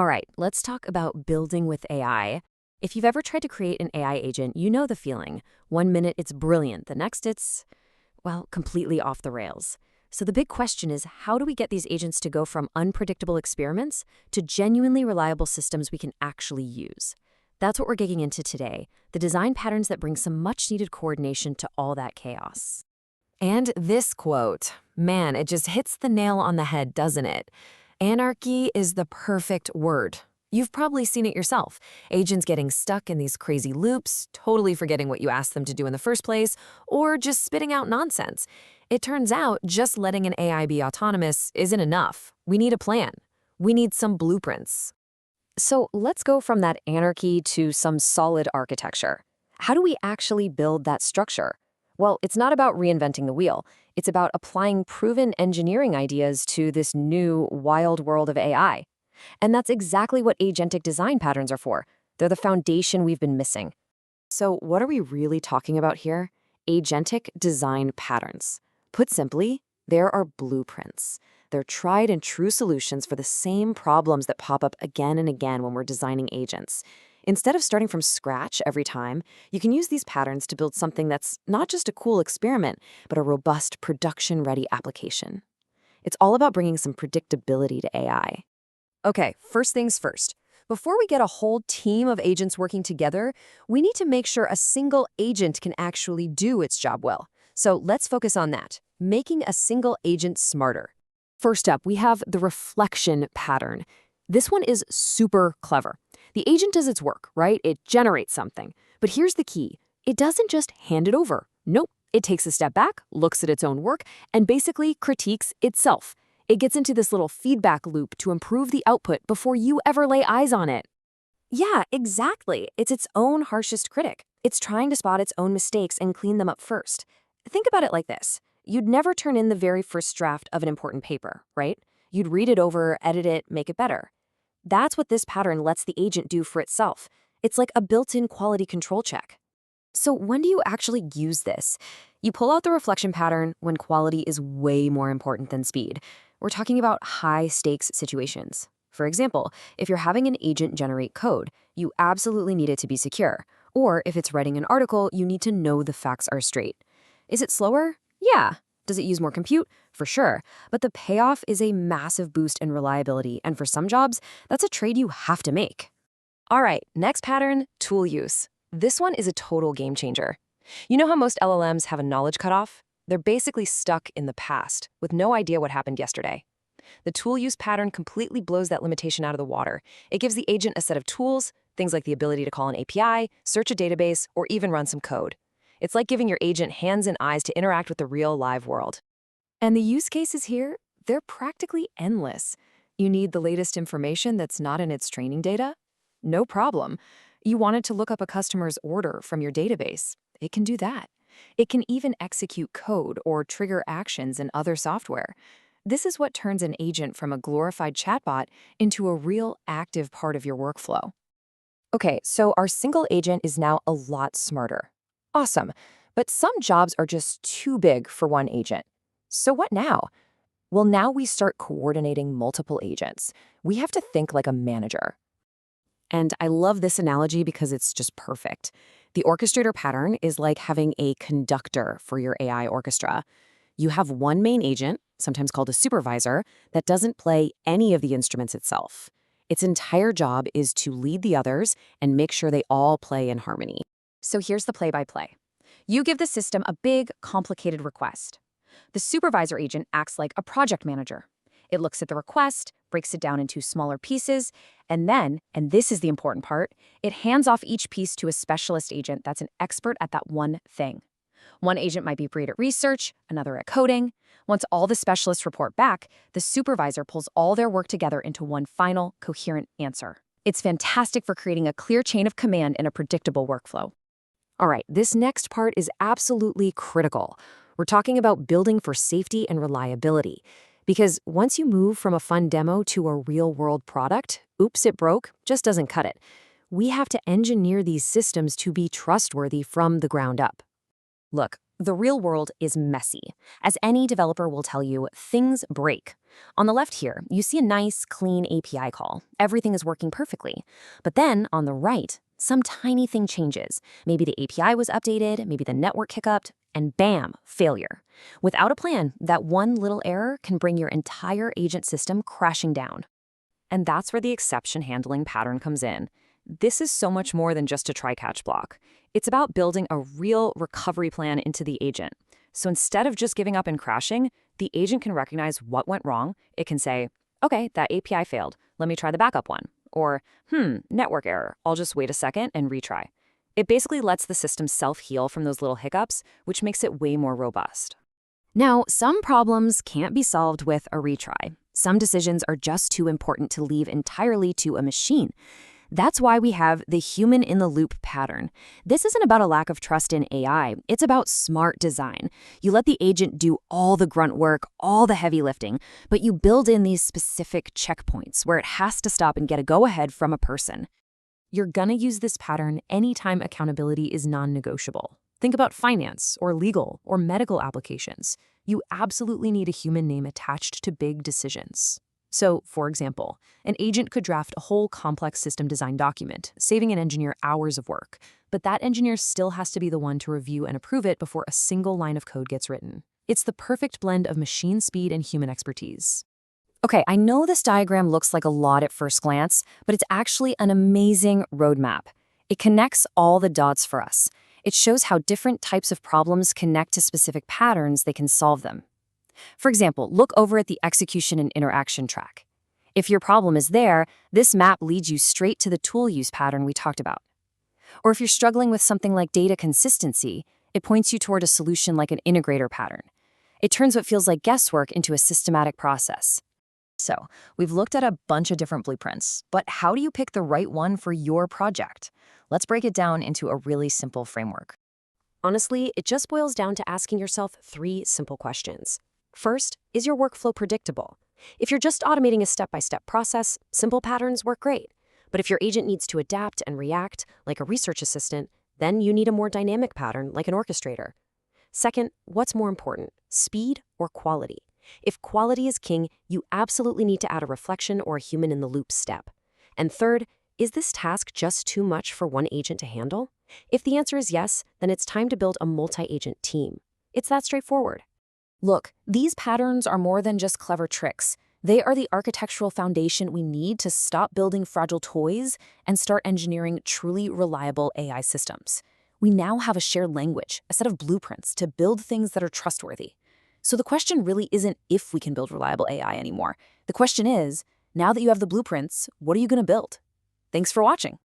All right, let's talk about building with AI. If you've ever tried to create an AI agent, you know the feeling. One minute it's brilliant, the next it's, well, completely off the rails. So the big question is, how do we get these agents to go from unpredictable experiments to genuinely reliable systems we can actually use? That's what we're digging into today, the design patterns that bring some much-needed coordination to all that chaos. And this quote, man, it just hits the nail on the head, doesn't it? Anarchy is the perfect word. You've probably seen it yourself. Agents getting stuck in these crazy loops, totally forgetting what you asked them to do in the first place, or just spitting out nonsense. It turns out just letting an AI be autonomous isn't enough. We need a plan. We need some blueprints. So let's go from that anarchy to some solid architecture. How do we actually build that structure? Well, it's not about reinventing the wheel. It's about applying proven engineering ideas to this new, wild world of AI. And that's exactly what agentic design patterns are for. They're the foundation we've been missing. So what are we really talking about here? Agentic design patterns. Put simply, there are blueprints. They're tried and true solutions for the same problems that pop up again and again when we're designing agents. Instead of starting from scratch every time, you can use these patterns to build something that's not just a cool experiment, but a robust, production-ready application. It's all about bringing some predictability to AI. Okay, first things first. Before we get a whole team of agents working together, we need to make sure a single agent can actually do its job well. So let's focus on that, making a single agent smarter. First up, we have the reflection pattern. This one is super clever. The agent does its work, right? It generates something. But here's the key. It doesn't just hand it over. Nope. It takes a step back, looks at its own work, and basically critiques itself. It gets into this little feedback loop to improve the output before you ever lay eyes on it. Yeah, exactly. It's its own harshest critic. It's trying to spot its own mistakes and clean them up first. Think about it like this. You'd never turn in the very first draft of an important paper, right? You'd read it over, edit it, make it better. That's what this pattern lets the agent do for itself. It's like a built-in quality control check. So when do you actually use this? You pull out the reflection pattern when quality is way more important than speed. We're talking about high-stakes situations. For example, if you're having an agent generate code, you absolutely need it to be secure. Or if it's writing an article, you need to know the facts are straight. Is it slower? Yeah. Does it use more compute? For sure. But the payoff is a massive boost in reliability, and for some jobs, that's a trade you have to make. All right, next pattern, tool use. This one is a total game changer. You know how most LLMs have a knowledge cutoff? They're basically stuck in the past, with no idea what happened yesterday. The tool use pattern completely blows that limitation out of the water. It gives the agent a set of tools, things like the ability to call an API, search a database, or even run some code. It's like giving your agent hands and eyes to interact with the real live world. And the use cases here, they're practically endless. You need the latest information that's not in its training data? No problem. You wanted to look up a customer's order from your database. It can do that. It can even execute code or trigger actions in other software. This is what turns an agent from a glorified chatbot into a real active part of your workflow. Okay, so our single agent is now a lot smarter. Awesome, but some jobs are just too big for one agent. So what now? Well, now we start coordinating multiple agents. We have to think like a manager. And I love this analogy because it's just perfect. The orchestrator pattern is like having a conductor for your AI orchestra. You have one main agent, sometimes called a supervisor, that doesn't play any of the instruments itself. Its entire job is to lead the others and make sure they all play in harmony. So here's the play-by-play. You give the system a big, complicated request. The supervisor agent acts like a project manager. It looks at the request, breaks it down into smaller pieces, and then, and this is the important part, it hands off each piece to a specialist agent that's an expert at that one thing. One agent might be great at research, another at coding. Once all the specialists report back, the supervisor pulls all their work together into one final, coherent answer. It's fantastic for creating a clear chain of command and a predictable workflow. All right, this next part is absolutely critical. We're talking about building for safety and reliability. Because once you move from a fun demo to a real-world product, oops, it broke, just doesn't cut it. We have to engineer these systems to be trustworthy from the ground up. Look, the real world is messy. As any developer will tell you, things break. On the left here, you see a nice, clean API call. Everything is working perfectly. But then, on the right, some tiny thing changes. Maybe the API was updated, maybe the network hiccuped, and bam, failure. Without a plan, that one little error can bring your entire agent system crashing down. And that's where the exception handling pattern comes in. This is so much more than just a try-catch block. It's about building a real recovery plan into the agent. So instead of just giving up and crashing, the agent can recognize what went wrong. It can say, okay, that API failed. Let me try the backup one. Or, network error. I'll just wait a second and retry. It basically lets the system self-heal from those little hiccups, which makes it way more robust. Now, some problems can't be solved with a retry. Some decisions are just too important to leave entirely to a machine. That's why we have the human-in-the-loop pattern. This isn't about a lack of trust in AI. It's about smart design. You let the agent do all the grunt work, all the heavy lifting, but you build in these specific checkpoints where it has to stop and get a go-ahead from a person. You're gonna use this pattern anytime accountability is non-negotiable. Think about finance or legal or medical applications. You absolutely need a human name attached to big decisions. So, for example, an agent could draft a whole complex system design document, saving an engineer hours of work. But that engineer still has to be the one to review and approve it before a single line of code gets written. It's the perfect blend of machine speed and human expertise. Okay, I know this diagram looks like a lot at first glance, but it's actually an amazing roadmap. It connects all the dots for us. It shows how different types of problems connect to specific patterns they can solve them. For example, look over at the execution and interaction track. If your problem is there, this map leads you straight to the tool use pattern we talked about. Or if you're struggling with something like data consistency, it points you toward a solution like an integrator pattern. It turns what feels like guesswork into a systematic process. So, we've looked at a bunch of different blueprints, but how do you pick the right one for your project? Let's break it down into a really simple framework. Honestly, it just boils down to asking yourself 3 simple questions. First, is your workflow predictable? If you're just automating a step-by-step process, simple patterns work great. But if your agent needs to adapt and react, like a research assistant, then you need a more dynamic pattern, like an orchestrator. Second, what's more important, speed or quality? If quality is king, you absolutely need to add a reflection or a human-in-the-loop step. And third, is this task just too much for one agent to handle? If the answer is yes, then it's time to build a multi-agent team. It's that straightforward. Look, these patterns are more than just clever tricks. They are the architectural foundation we need to stop building fragile toys and start engineering truly reliable AI systems. We now have a shared language, a set of blueprints to build things that are trustworthy. So the question really isn't if we can build reliable AI anymore. The question is, now that you have the blueprints, what are you going to build? Thanks for watching.